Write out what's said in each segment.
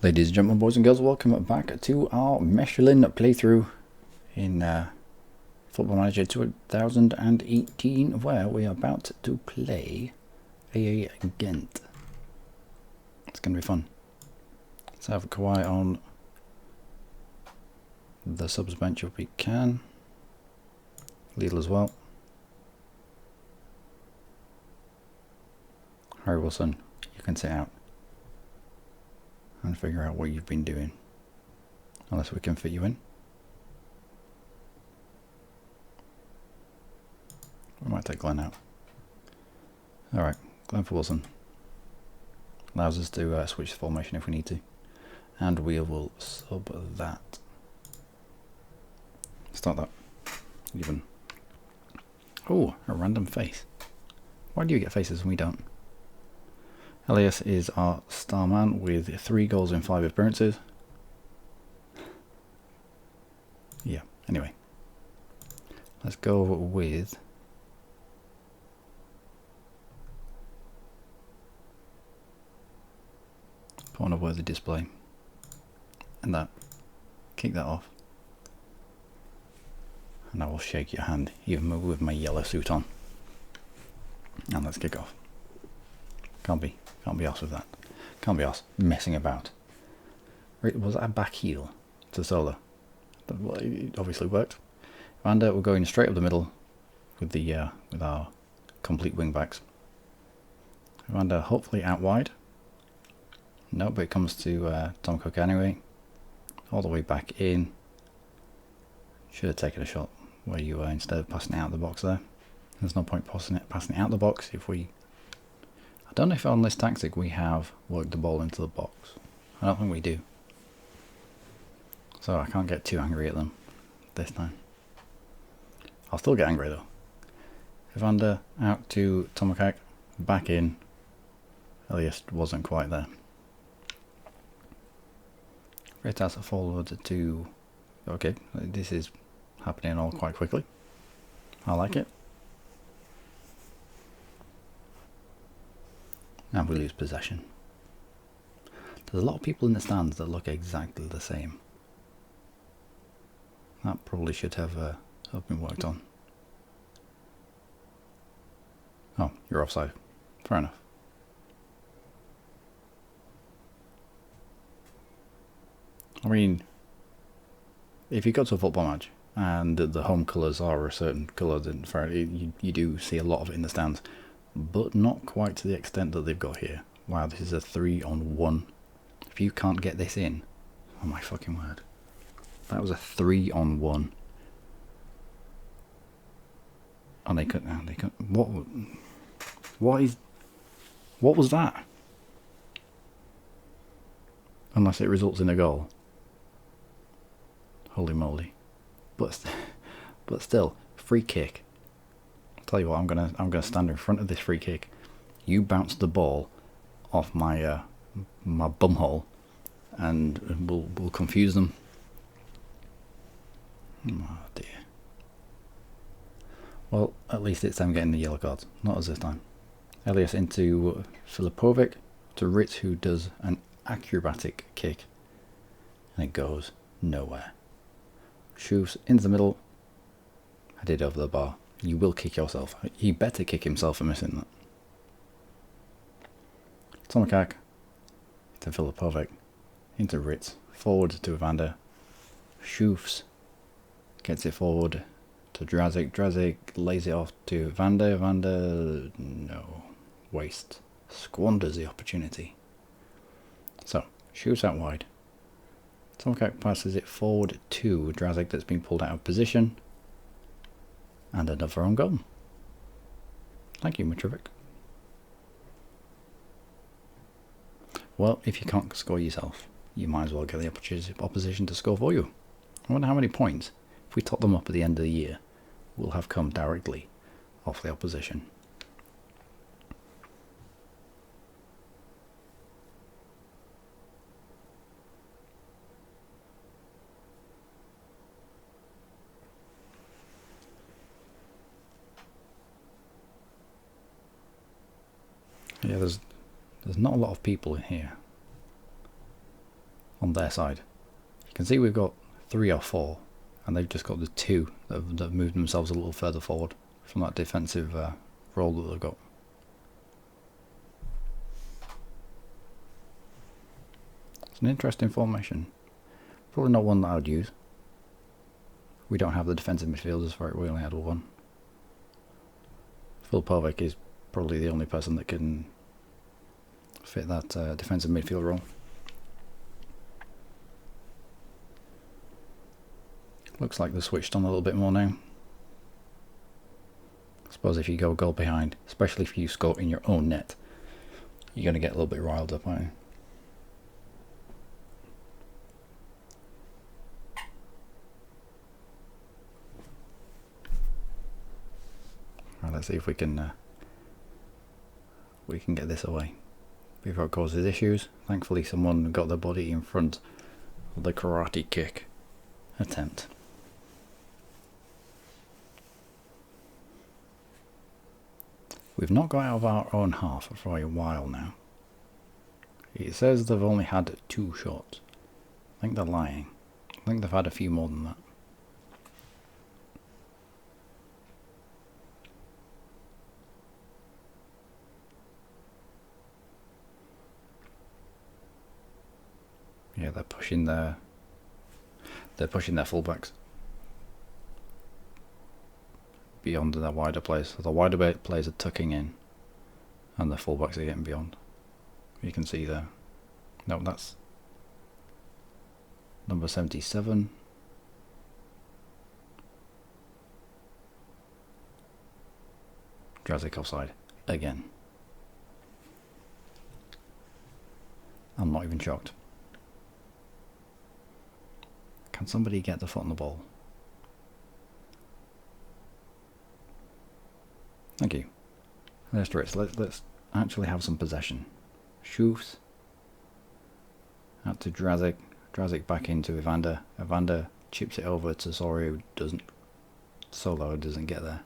Ladies and gentlemen, boys and girls, welcome back to our Mechelen playthrough in Football Manager 2018, where we are about to play AA Ghent. It's going to be fun. Let's have Kawhi on the subs bench if we can. Lidl as well. Harry Wilson, you can sit out and figure out what you've been doing, unless we can fit you in. We might take Glenn out. Alright, Glenn for Wilson. Allows us to switch the formation if we need to. And we will sub that. Start that. Even. Oh, a random face. Why do you get faces and we don't? Elias is our star man with 3 goals in 5 appearances. Yeah, anyway. Let's go with... put on a worthy display. And that. Kick that off. And I will shake your hand, even with my yellow suit on. And let's kick off. Can't be arsed with that. Can't be arsed messing about. Was that a back heel to Sola? Well, it obviously worked. And we're going straight up the middle with the with our complete wing backs. And hopefully out wide. No, but it comes to Tom Cook anyway. All the way back in. Should have taken a shot where you were instead of passing it out of the box there. There's no point passing it out of the box if we... I don't know if on this tactic we have worked the ball into the box. I don't think we do. So I can't get too angry at them this time. I'll still get angry though. Evander out to Tomakak, back in. Elias wasn't quite there. Freitas forward to... Okay, this is happening all quite quickly. I like it. And we lose possession. There's a lot of people in the stands that look exactly the same. That probably should have been worked on. Oh, you're offside. Fair enough. I mean, if you go to a football match and the home colours are a certain colour, then you do see a lot of it in the stands. But not quite to the extent that they've got here. Wow, this is a 3-on-1. If you can't get this in, oh my fucking word. That was a 3-on-1. And they couldn't, what was that? Unless it results in a goal. Holy moly. But still, free kick. Tell you what, I'm gonna stand in front of this free kick. You bounce the ball off my my bumhole, and we'll confuse them. Oh dear. Well, at least it's them getting the yellow cards, not us this time. Elias into Filipovic to Ritz, who does an acrobatic kick, and it goes nowhere. Shoots into the middle. I did over the bar. You will kick yourself. He better kick himself for missing that. Tomakak to Filipovic. Into Ritz. Forward to Evander. Shoofs. Gets it forward to Drazik. Drazik lays it off to Evander. Evander, no. Waste. Squanders the opportunity. So, shoots out wide. Tomakak passes it forward to Drazik that's been pulled out of position. And another own goal. Thank you, Mitrovic. Well, if you can't score yourself, you might as well get the opposition to score for you. I wonder how many points, if we top them up at the end of the year, will have come directly off the opposition. Yeah, there's not a lot of people in here. on their side. You can see we've got 3 or 4, and they've just got the 2 that have moved themselves a little further forward from that defensive role that they've got. It's an interesting formation. Probably not one that I would use. We don't have the defensive midfielders for it, we only had 1. Filipovic is probably the only person that can fit that defensive midfield role. Looks like they're switched on a little bit more now. I suppose if you go goal behind, especially if you score in your own net, you're going to get a little bit riled up, aren't you? Right, let's see if we can get this away before it causes issues. Thankfully someone got their body in front of the karate kick attempt. We've not got out of our own half for a while now. It says they've only had 2 shots. I think they're lying. I think they've had a few more than that. Yeah, they're pushing their fullbacks beyond their wider players. So the wider players are tucking in, and the fullbacks are getting beyond. You can see there. No, that's number 77. Drazik offside again. I'm not even shocked. Can somebody get the foot on the ball? Thank you. Let's actually have some possession. Shoots out to Drazik. Drazik back into Evander. Evander chips it over to Solo, who doesn't get there.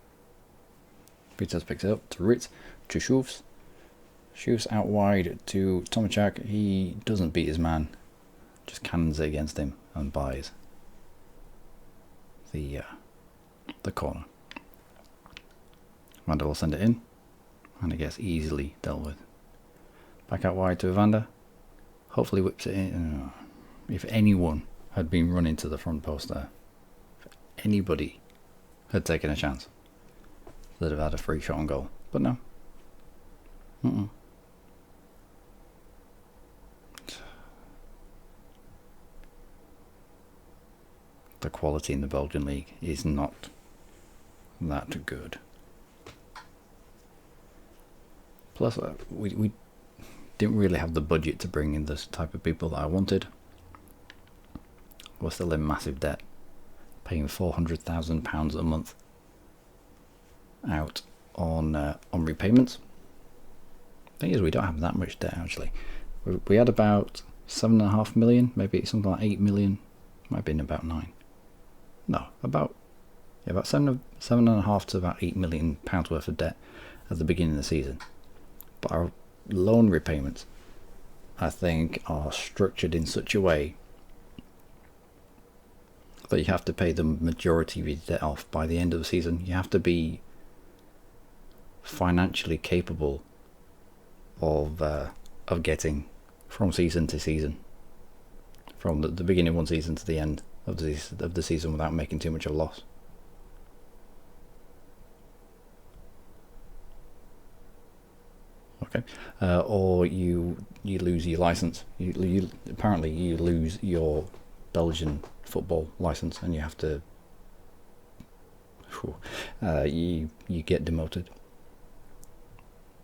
Peters picks it up to Ritz, to Shufs. Shufs out wide to Tomachak. He doesn't beat his man, just cannons it against him and buys the corner. Evander will send it in, and it gets easily dealt with. Back out wide to Evander. Hopefully whips it in. If anyone had been running to the front post there, if anybody had taken a chance, they'd have had a free shot on goal. But no. The quality in the Belgian league is not that good. Plus, we didn't really have the budget to bring in this type of people that I wanted. We're still in massive debt, paying £400,000 a month out on repayments. Thing is, we don't have that much debt actually. We had about 7.5 million, maybe something like 8 million, might have been about 9. No, about 7.5 to about 8 million pounds worth of debt at the beginning of the season. But our loan repayments, I think, are structured in such a way that you have to pay the majority of your debt off by the end of the season. You have to be financially capable of getting from season to season, from the beginning of one season to the end of the season without making too much of a loss. Okay, or you lose your license. You apparently you lose your Belgian football license, and you have to. You get demoted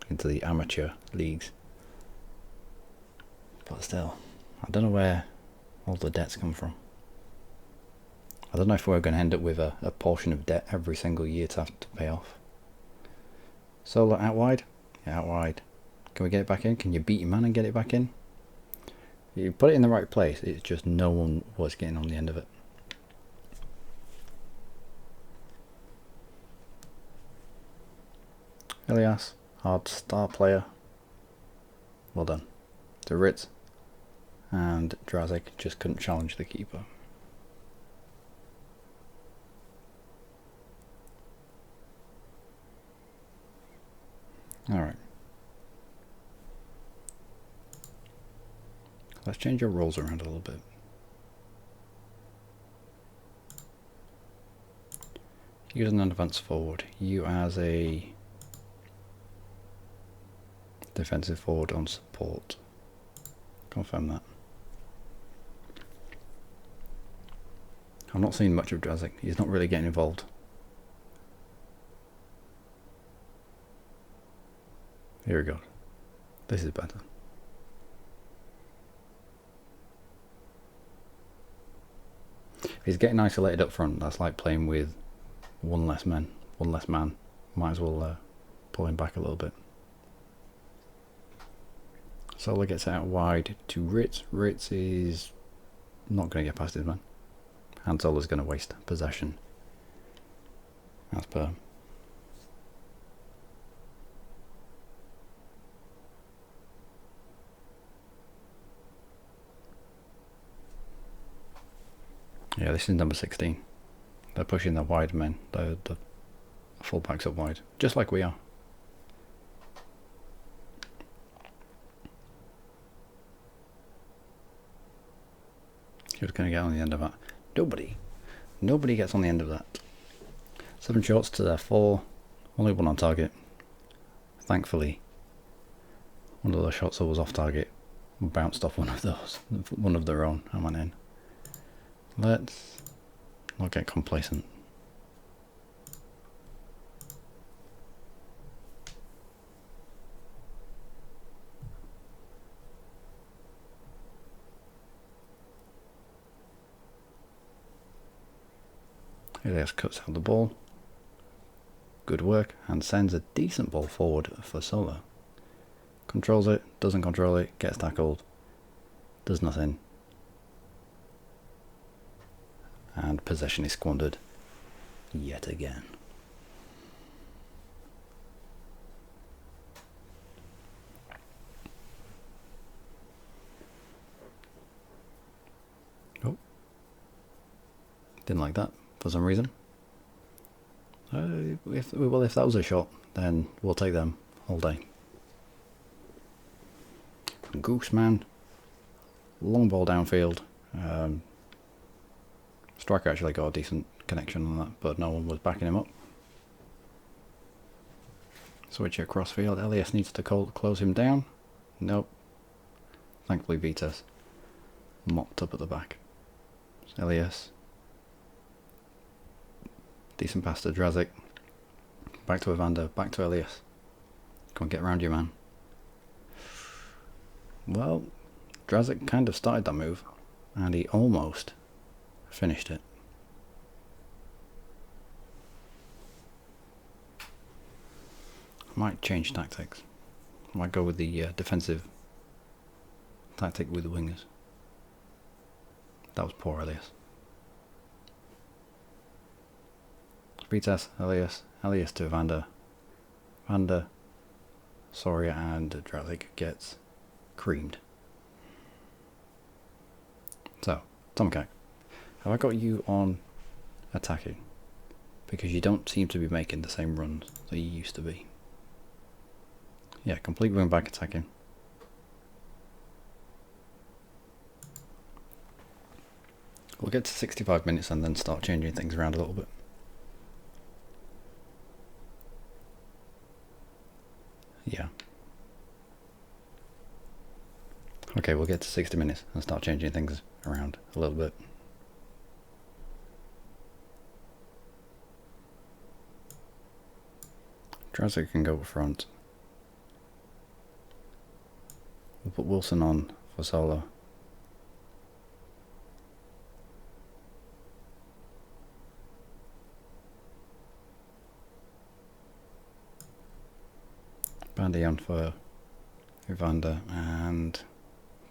into the amateur leagues. But still, I don't know where all the debts come from. I don't know if we're going to end up with a portion of debt every single year to have to pay off. Solo out wide? Yeah, out wide. Can we get it back in? Can you beat your man and get it back in? You put it in the right place, it's just no one was getting on the end of it. Elias, hard star player. Well done. To Ritz. and Drazik just couldn't challenge the keeper. Alright. Let's change your roles around a little bit. You as an advanced forward. You as a defensive forward on support. Confirm that. I'm not seeing much of Drazik. He's not really getting involved. Here we go. This is better. If he's getting isolated up front, that's like playing with one less man. Might as well pull him back a little bit. Sola gets out wide to Ritz. Ritz is not going to get past his man. And Sola's going to waste possession. As per. Yeah, this is number 16. They're pushing the wide men, the full-backs up wide, just like we are. Who's going to get on the end of that? Nobody gets on the end of that. 7 shots to their 4, only 1 on target. Thankfully, one of the shots that was off target bounced off one of their own and went in. Let's not get complacent. Elias cuts out the ball. Good work, and sends a decent ball forward for Sola. Controls it, doesn't control it, gets tackled, does nothing. And possession is squandered yet again. Oh, didn't like that for some reason. If that was a shot, then we'll take them all day. Gooseman, long ball downfield. Striker actually got a decent connection on that, but no one was backing him up. Switch it across field. Elias needs to close him down. Nope. Thankfully Vitas mopped up at the back. Elias. Decent pass to Drazik. Back to Evander. Back to Elias. Come on, get around you, man. Well, Drazik kind of started that move, and he almost finished it. I might change tactics. I might go with the defensive tactic with the wingers. That was poor, Elias. Vitas, Elias to Evander. Evander, Soria and Drazik gets creamed. So, Tomcat, have I got you on attacking? Because you don't seem to be making the same runs that you used to be. Yeah, complete wing back attacking. We'll get to 65 minutes and then start changing things around a little bit. Yeah. Okay, we'll get to 60 minutes and start changing things around a little bit. Drazik can go up front. We'll put Wilson on for Sola. Bandy on for Evander and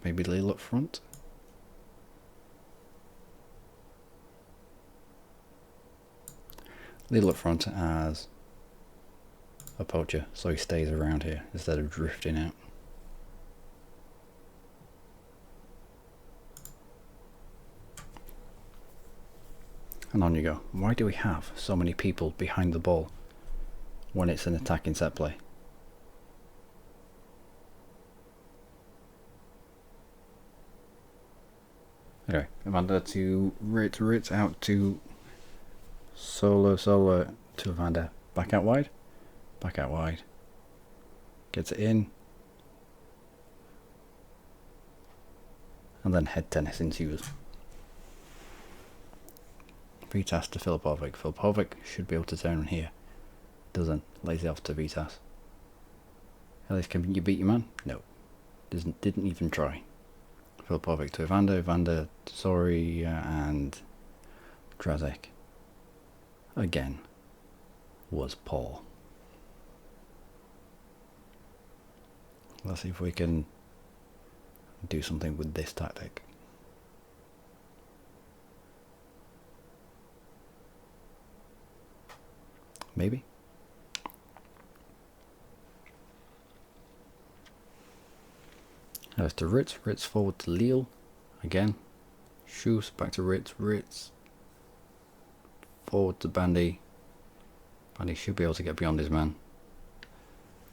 maybe Lille up front. Lille up front as a poacher, so he stays around here instead of drifting out. And on you go. Why do we have so many people behind the ball when it's an attacking set play? Anyway, Evander to Ritz out to Solo to Evander. Back out wide. Gets it in. And then head tennis ensues. Vitas to Filipovic. Filipovic should be able to turn here. Doesn't. Lays it off to Vitas. At least can you beat your man? No. Didn't even try. Filipovic to Evander. Evander to Sori and Drazek. Again. Was poor. Let's see if we can do something with this tactic. Maybe. That's to Ritz. Ritz forward to Lille. Again. Shoes back to Ritz. Ritz forward to Bandy. Bandy should be able to get beyond his man.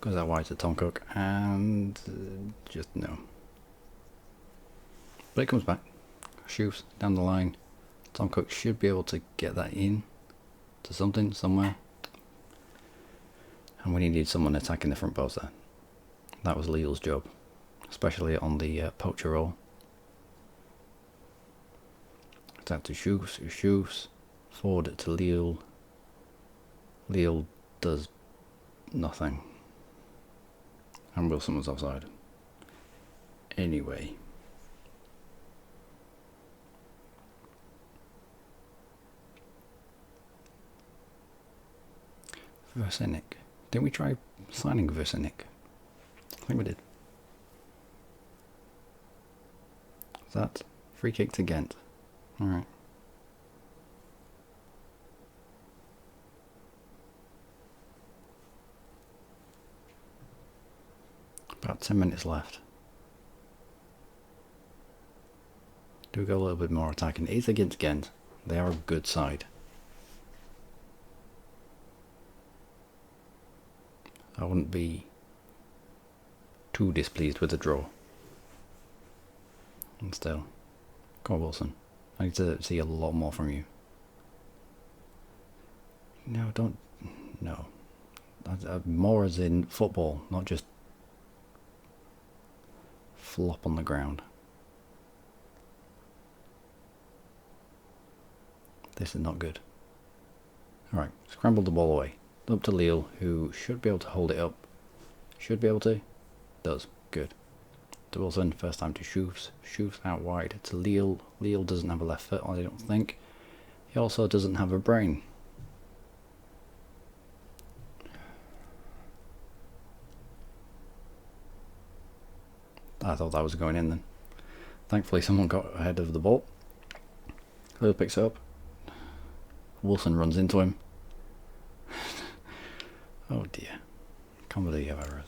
Goes out wide to Tom Cook. And just no. But it comes back. Shoes down the line. Tom Cook should be able to get that in to something somewhere. And we needed someone attacking the front post there. That was Lille's job, especially on the poacher roll. Attack to Shoes, forward to Lille. Lille does nothing. And Wilson was offside. Anyway. Versinic. Didn't we try signing Versinic? I think we did. Is that free kick to Ghent? Alright. About 10 minutes left. Do we go a little bit more attacking? It is against Ghent. They are a good side. I wouldn't be too displeased with the draw. And still, come on Wilson. I need to see a lot more from you. No, don't. No. More as in football, not just flop on the ground. This is not good. Alright, scrambled the ball away. Up to Lille, who should be able to hold it up. Should be able to. Does. Good. To Wilson, first time to Shoes. Shoes out wide to Lille. Lille doesn't have a left foot, I don't think. He also doesn't have a brain. I thought that was going in then. Thankfully someone got ahead of the ball. Lille picks it up. Wilson runs into him. Oh dear. Comedy of errors.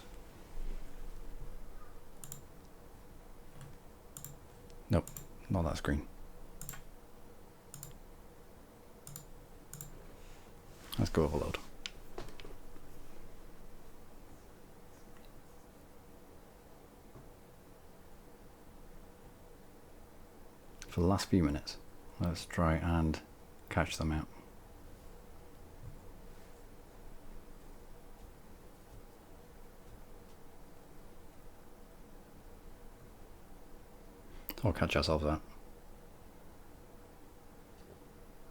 Nope, not that screen. Let's go overload. For the last few minutes, let's try and catch them out. Or catch ourselves out.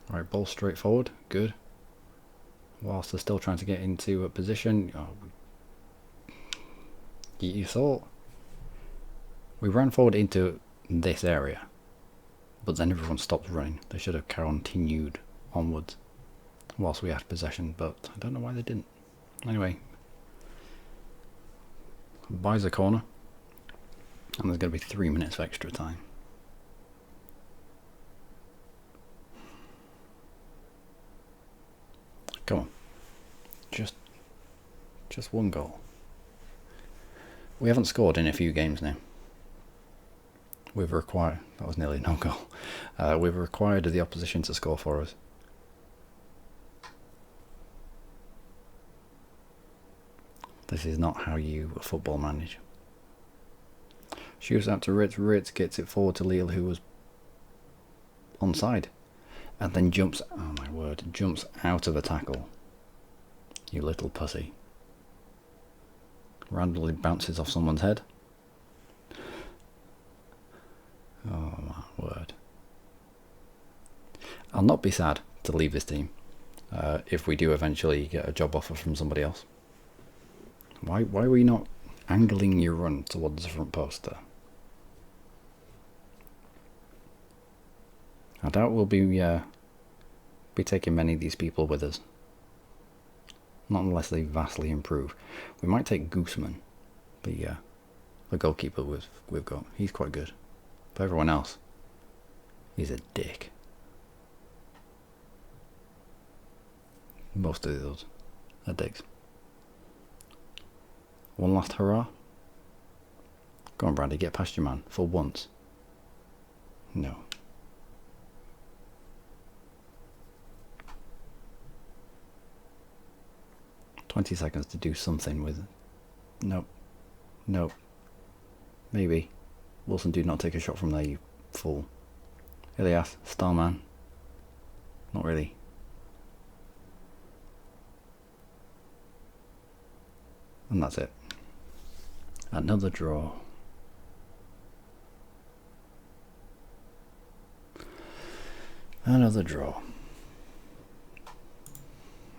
Right, ball straight forward, good. Whilst they're still trying to get into a position, you saw we ran forward into this area, but then everyone stopped running. They should have continued onwards whilst we had possession, but I don't know why they didn't. Anyway, buys a corner. And there's going to be 3 minutes of extra time. Come on. Just one goal. We haven't scored in a few games now. We've required... That was nearly no goal. We've required the opposition to score for us. This is not how you football manage. Shoots out to Ritz. Ritz gets it forward to Leal, who was onside. And then jumps, oh my word, jumps out of a tackle. You little pussy. Randomly bounces off someone's head. Oh my word. I'll not be sad to leave this team if we do eventually get a job offer from somebody else. Why were you not angling your run towards the front post there? I doubt we'll be taking many of these people with us. Not unless they vastly improve. We might take Gooseman, the goalkeeper we've got. He's quite good. But everyone else, he's a dick. Most of those are dicks. One last hurrah. Go on, Brandy, get past your man for once. No. "20 seconds to do something with it." Nope. Nope. Maybe. Wilson, do not take a shot from there, you fool. Ilias, Starman. Not really. And that's it. Another draw. Another draw.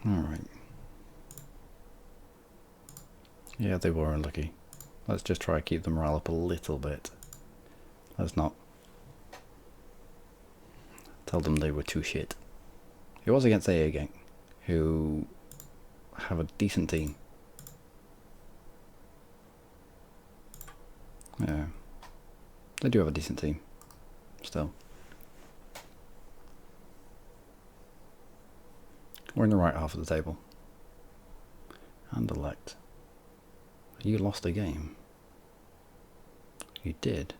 Alright. Yeah, they were unlucky. Let's just try to keep the morale up a little bit. Let's not tell them they were too shit. It was against AA Gang, who have a decent team. Yeah, they do have a decent team, still. We're in the right half of the table. And elect. You lost a game. You did.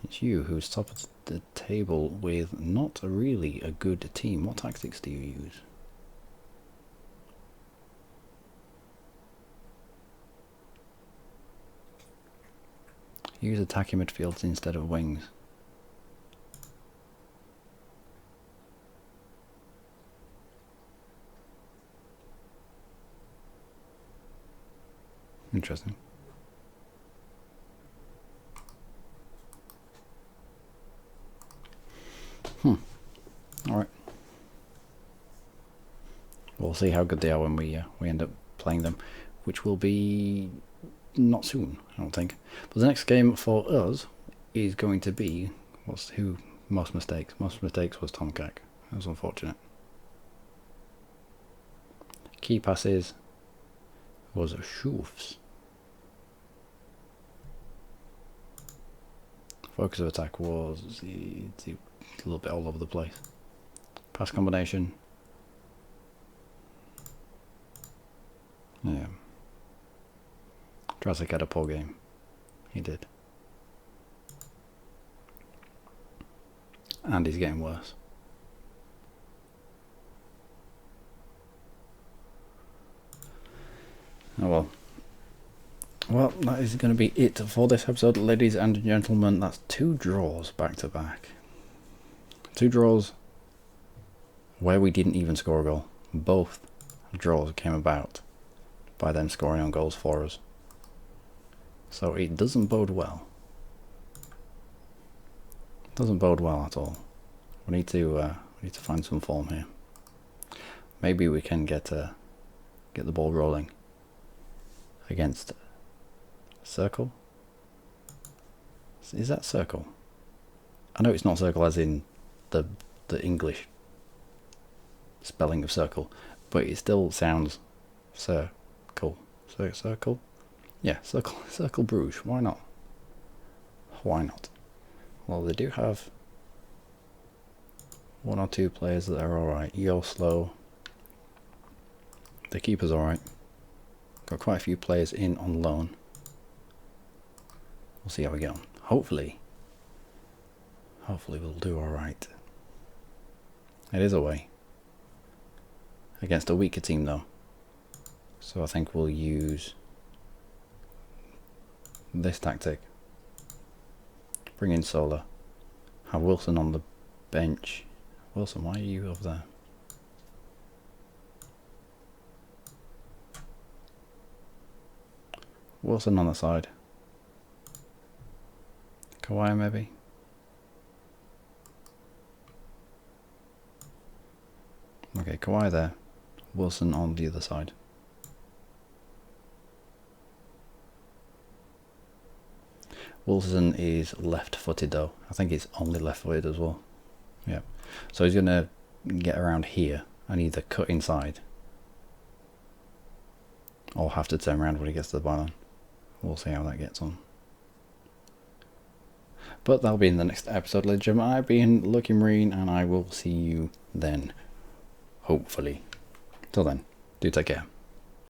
It's you who's top of the table with not really a good team. What tactics do you use? Use attacking midfields instead of wings. Interesting. Alright. We'll see how good they are when we end up playing them, which will be not soon, I don't think. But the next game for us is going to be most mistakes. Most mistakes was Tom Keck. That was unfortunate. Key passes was Schulf's. Focus of attack was a little bit all over the place. Pass combination. Yeah. Drasik had a poor game. He did. And he's getting worse. Oh well. Well, that is going to be it for this episode, ladies and gentlemen. That's 2 draws back to back. 2 draws where we didn't even score a goal. Both draws came about by them scoring on goals for us. So it doesn't bode well. It doesn't bode well at all. We need to find some form here. Maybe we can get the ball rolling against Circle. Is that Circle? I know it's not Circle as in the English spelling of circle, but it still sounds circle. Circle? Yeah, Circle Bruges. Why not? Why not? Well, they do have 1 or 2 players that are alright. You're slow. The keeper's alright. Got quite a few players in on loan. We'll see how we get on. Hopefully we'll do alright. It is away. Against a weaker team though. So I think we'll use this tactic. Bring in Solar. Have Wilson on the bench. Wilson, why are you over there? Wilson on the side. Kawhi maybe? Okay, Kawhi there. Wilson on the other side. Wilson is left-footed though. I think it's only left-footed as well. Yeah. So he's going to get around here and either cut inside or have to turn around when he gets to the byline. We'll see how that gets on. But that'll be in the next episode, ladies and gentlemen. I've been Luckymarine, and I will see you then. Hopefully. Till then, do take care.